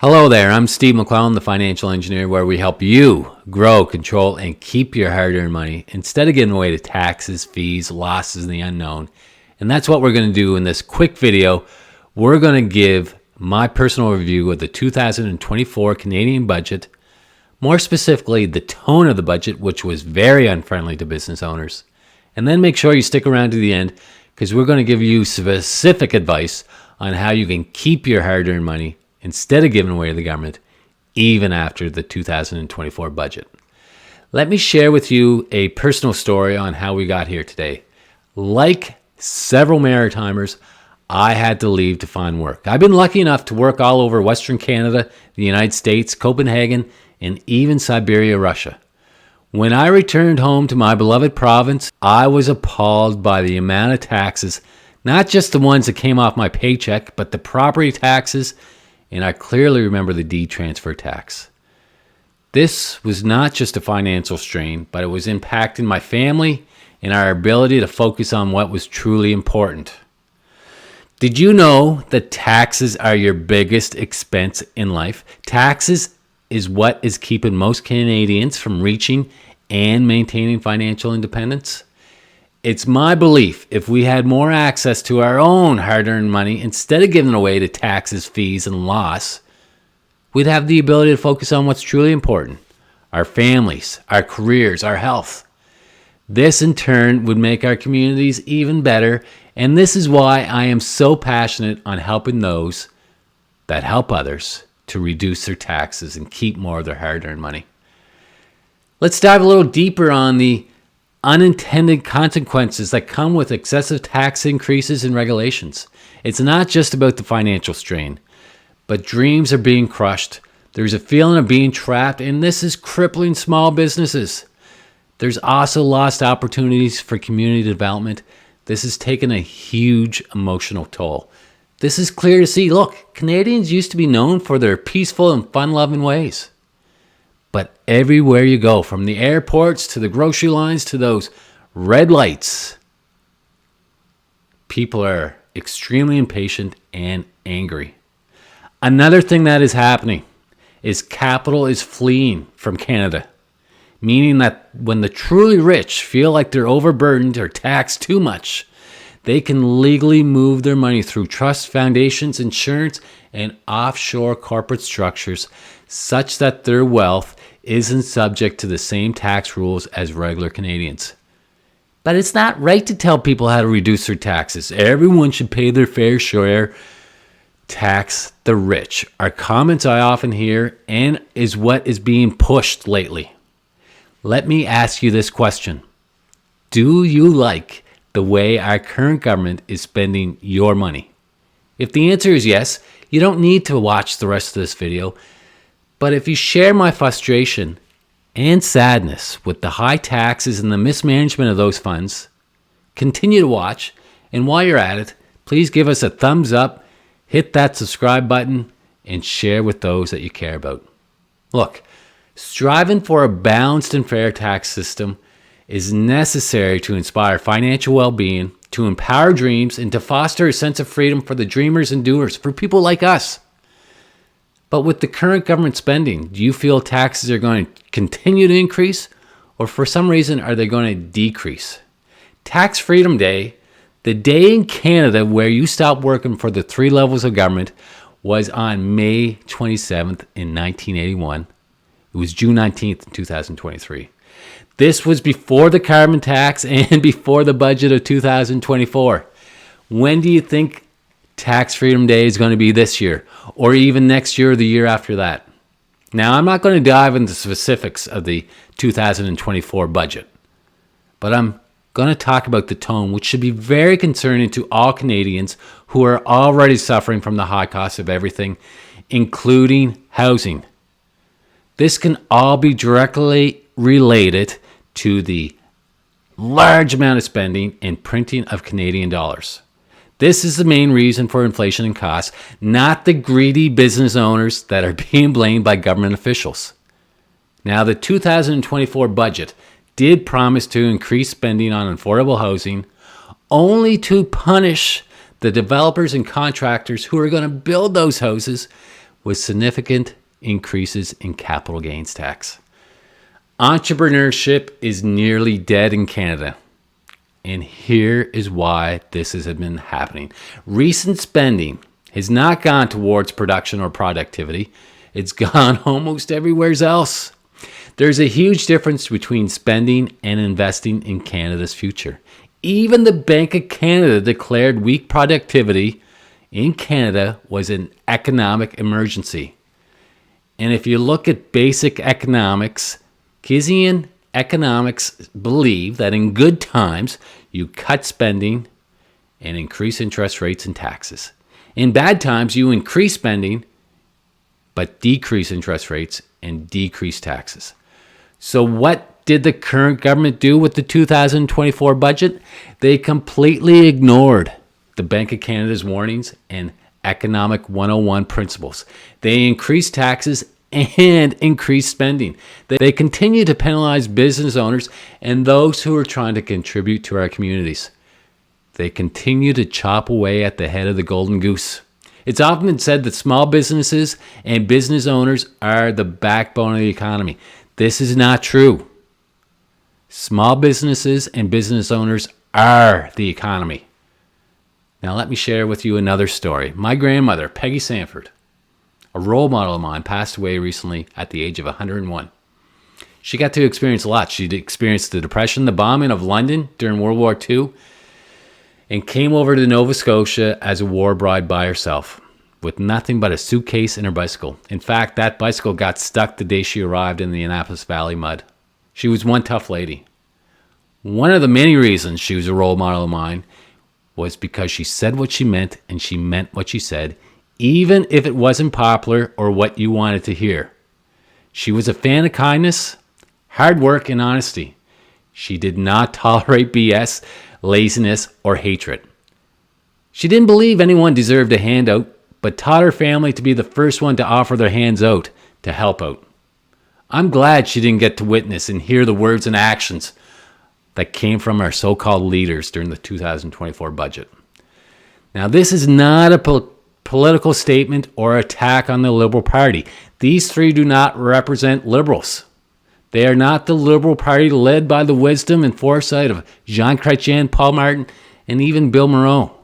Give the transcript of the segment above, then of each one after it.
Hello there, I'm Steve McClellan, the financial engineer, where we help you grow, control, and keep your hard-earned money instead of giving away to taxes, fees, losses, and the unknown. And that's what we're going to do in this quick video. We're going to give my personal review of the 2024 Canadian budget, more specifically the tone of the budget, which was very unfriendly to business owners. And then make sure you stick around to the end, because we're going to give you specific advice on how you can keep your hard-earned money instead of giving away to the government, even after the 2024 budget. Let me share with you a personal story on how we got here today. Like several Maritimers, I had to leave to find work. I've been lucky enough to work all over Western Canada, the United States, Copenhagen, and even Siberia, Russia. When I returned home to my beloved province, I was appalled by the amount of taxes, not just the ones that came off my paycheck, but the property taxes, and I clearly remember the deed transfer tax. This was not just a financial strain, but it was impacting my family and our ability to focus on what was truly important. Did you know that taxes are your biggest expense in life? Taxes is what is keeping most Canadians from reaching and maintaining financial independence. It's my belief if we had more access to our own hard-earned money instead of giving away to taxes, fees, and loss, we'd have the ability to focus on what's truly important: our families, our careers, our health. This in turn would make our communities even better, and this is why I am so passionate on helping those that help others to reduce their taxes and keep more of their hard-earned money. Let's dive a little deeper on the unintended consequences that come with excessive tax increases and regulations. It's not just about the financial strain, but dreams are being crushed. There's a feeling of being trapped, and this is crippling small businesses. There's also lost opportunities for community development. This has taken a huge emotional toll. This is clear to see. Look, Canadians used to be known for their peaceful and fun-loving ways. But everywhere you go, from the airports to the grocery lines to those red lights, people are extremely impatient and angry. Another thing that is happening is capital is fleeing from Canada, meaning that when the truly rich feel like they're overburdened or taxed too much, they can legally move their money through trusts, foundations, insurance, and offshore corporate structures such that their wealth isn't subject to the same tax rules as regular Canadians. But it's not right to tell people how to reduce their taxes. Everyone should pay their fair share. Tax the rich are comments I often hear and is what is being pushed lately. Let me ask you this question. Do you like the way our current government is spending your money? If the answer is yes, you don't need to watch the rest of this video. But if you share my frustration and sadness with the high taxes and the mismanagement of those funds, continue to watch. And while you're at it, please give us a thumbs up, hit that subscribe button, and share with those that you care about. Look, striving for a balanced and fair tax system is necessary to inspire financial well-being, to empower dreams, and to foster a sense of freedom for the dreamers and doers, for people like us. But with the current government spending, do you feel taxes are going to continue to increase, or for some reason are they going to decrease? Tax Freedom Day, the day in Canada where you stopped working for the three levels of government, was on May 27th in 1981. It was June 19th in 2023. This was before the carbon tax and before the budget of 2024. When do you think Tax Freedom Day is going to be this year, or even next year or the year after that? Now, I'm not going to dive into specifics of the 2024 budget, but I'm going to talk about the tone, which should be very concerning to all Canadians who are already suffering from the high cost of everything, including housing. This can all be directly related to the large amount of spending and printing of Canadian dollars. This is the main reason for inflation and costs, not the greedy business owners that are being blamed by government officials. Now, the 2024 budget did promise to increase spending on affordable housing, only to punish the developers and contractors who are going to build those houses with significant increases in capital gains tax. Entrepreneurship is nearly dead in Canada. And here is why this has been happening. Recent spending has not gone towards production or productivity. It's gone almost everywhere else. There's a huge difference between spending and investing in Canada's future. Even the Bank of Canada declared weak productivity in Canada was an economic emergency. And if you look at basic economics, Kian Economics believe that in good times, you cut spending and increase interest rates and taxes. In bad times, you increase spending, but decrease interest rates and decrease taxes. So what did the current government do with the 2024 budget? They completely ignored the Bank of Canada's warnings and Economic 101 principles. They increased taxes and increased spending. They continue to penalize business owners and those who are trying to contribute to our communities. They continue to chop away at the head of the Golden Goose. It's often been said that small businesses and business owners are the backbone of the economy. This is not true. Small businesses and business owners are the economy. Now let me share with you another story. My grandmother, Peggy Sanford, a role model of mine, passed away recently at the age of 101. She got to experience a lot. She experienced the Depression, the bombing of London during World War II, and came over to Nova Scotia as a war bride by herself with nothing but a suitcase and her bicycle. In fact, that bicycle got stuck the day she arrived in the Annapolis Valley mud. She was one tough lady. One of the many reasons she was a role model of mine was because she said what she meant and she meant what she said, even if it wasn't popular or what you wanted to hear. She was a fan of kindness, hard work, and honesty. She did not tolerate BS, laziness, or hatred. She didn't believe anyone deserved a handout, but taught her family to be the first one to offer their hands out to help out. I'm glad she didn't get to witness and hear the words and actions that came from our so-called leaders during the 2024 budget. Now, this is not a political statement or attack on the Liberal Party. These three do not represent liberals. They are not the Liberal Party led by the wisdom and foresight of Jean Chrétien, Paul Martin, and even Bill Moreau.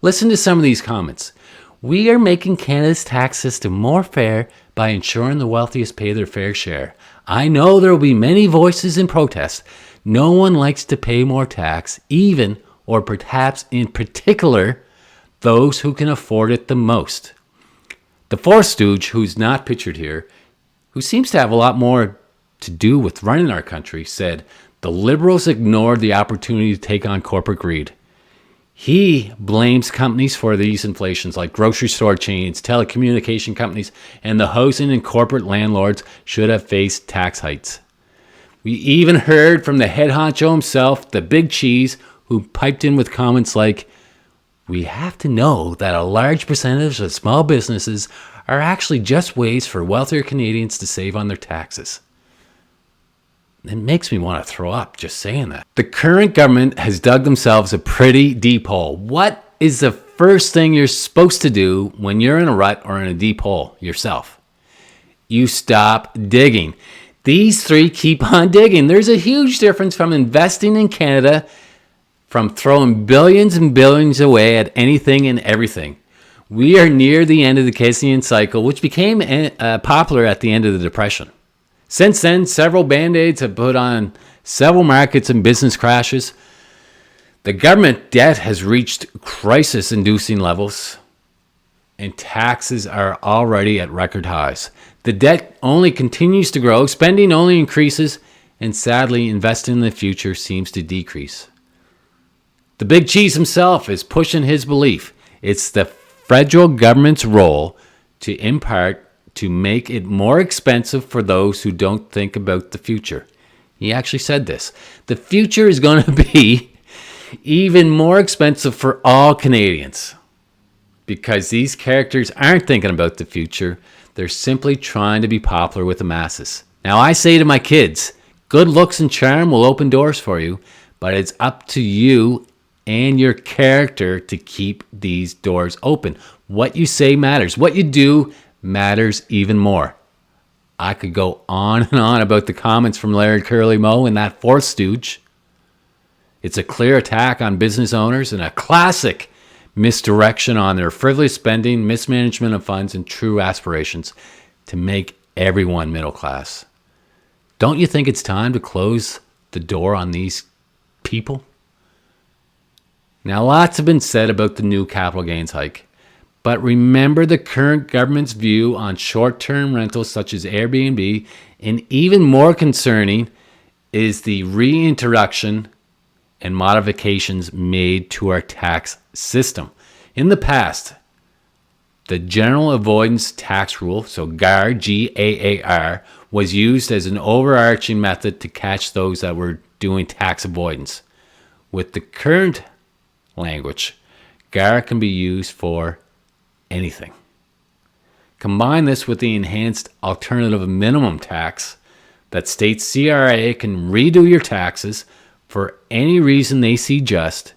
Listen to some of these comments. We are making Canada's tax system more fair by ensuring the wealthiest pay their fair share. I know there will be many voices in protest. No one likes to pay more tax, even or perhaps in particular, those who can afford it the most. The fourth stooge, who's not pictured here, who seems to have a lot more to do with running our country, said, the Liberals ignored the opportunity to take on corporate greed. He blames companies for these inflations like grocery store chains, telecommunication companies, and the housing and corporate landlords should have faced tax hikes. We even heard from the head honcho himself, the big cheese, who piped in with comments like, we have to know that a large percentage of small businesses are actually just ways for wealthier Canadians to save on their taxes. It makes me want to throw up just saying that. The current government has dug themselves a pretty deep hole. What is the first thing you're supposed to do when you're in a rut or in a deep hole yourself? You stop digging. These three keep on digging. There's a huge difference from investing in Canada, from throwing billions and billions away at anything and everything. We are near the end of the Keynesian cycle, which became popular at the end of the Depression. Since then, several band-aids have put on several markets and business crashes. The government debt has reached crisis-inducing levels, and taxes are already at record highs. The debt only continues to grow, spending only increases, and sadly, investing in the future seems to decrease. The big cheese himself is pushing his belief. It's the federal government's role to make it more expensive for those who don't think about the future. He actually said this. The future is going to be even more expensive for all Canadians because these characters aren't thinking about the future. They're simply trying to be popular with the masses. Now, I say to my kids, good looks and charm will open doors for you, but it's up to you and your character to keep these doors open. What you say matters. What you do matters even more. I could go on and on about the comments from Larry Curly Moe and that fourth stooge. It's a clear attack on business owners and a classic misdirection on their frivolous spending, mismanagement of funds, and true aspirations to make everyone middle class. Don't you think it's time to close the door on these people? Now, lots have been said about the new capital gains hike, but remember the current government's view on short-term rentals such as Airbnb, and even more concerning is the reintroduction and modifications made to our tax system. In the past, the General Avoidance Tax Rule, so GAAR, G-A-A-R, was used as an overarching method to catch those that were doing tax avoidance. With the current language, GAAR can be used for anything. Combine this with the enhanced alternative minimum tax that states CRA can redo your taxes for any reason they see just,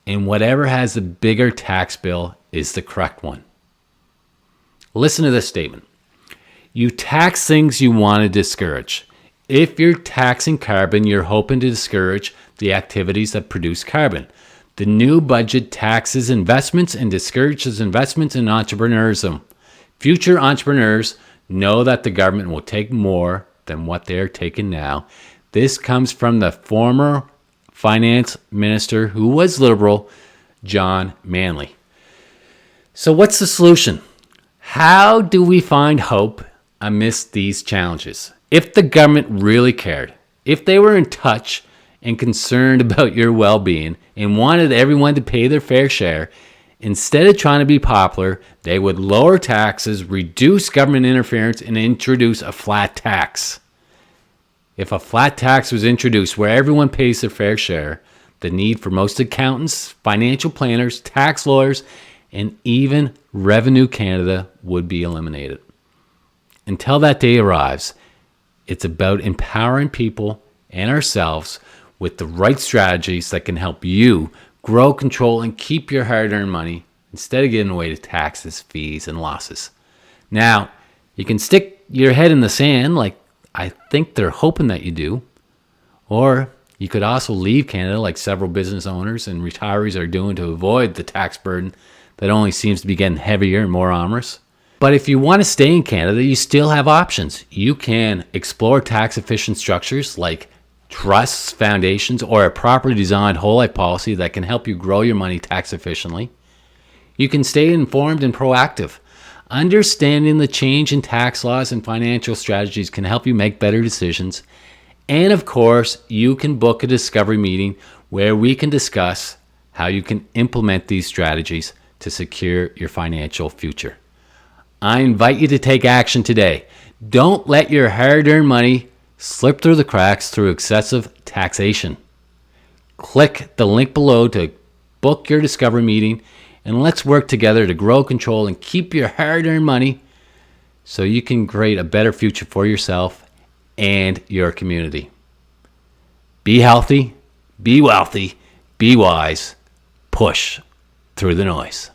and whatever has the bigger tax bill is the correct one. Listen to this statement. You tax things you want to discourage. If you're taxing carbon, you're hoping to discourage the activities that produce carbon. The new budget taxes investments and discourages investments in entrepreneurism. Future entrepreneurs know that the government will take more than what they're taking now. This comes from the former finance minister who was liberal, John Manley. So what's the solution? How do we find hope amidst these challenges? If the government really cared, if they were in touch and concerned about your well-being and wanted everyone to pay their fair share, instead of trying to be popular, they would lower taxes, reduce government interference, and introduce a flat tax. If a flat tax was introduced where everyone pays their fair share, the need for most accountants, financial planners, tax lawyers, and even Revenue Canada would be eliminated. Until that day arrives, it's about empowering people and ourselves with the right strategies that can help you grow, control, and keep your hard-earned money instead of giving away to taxes, fees, and losses. Now, you can stick your head in the sand like I think they're hoping that you do, or you could also leave Canada like several business owners and retirees are doing to avoid the tax burden that only seems to be getting heavier and more onerous. But if you want to stay in Canada, you still have options. You can explore tax-efficient structures like trusts, foundations, or a properly designed whole life policy that can help you grow your money tax efficiently. You can stay informed and proactive. Understanding the change in tax laws and financial strategies can help you make better decisions. And of course, you can book a discovery meeting where we can discuss how you can implement these strategies to secure your financial future. I invite you to take action today. Don't let your hard-earned money slip through the cracks through excessive taxation. Click the link below to book your discovery meeting, and let's work together to grow, control, and keep your hard-earned money so you can create a better future for yourself and your community. Be healthy, be wealthy, be wise, push through the noise.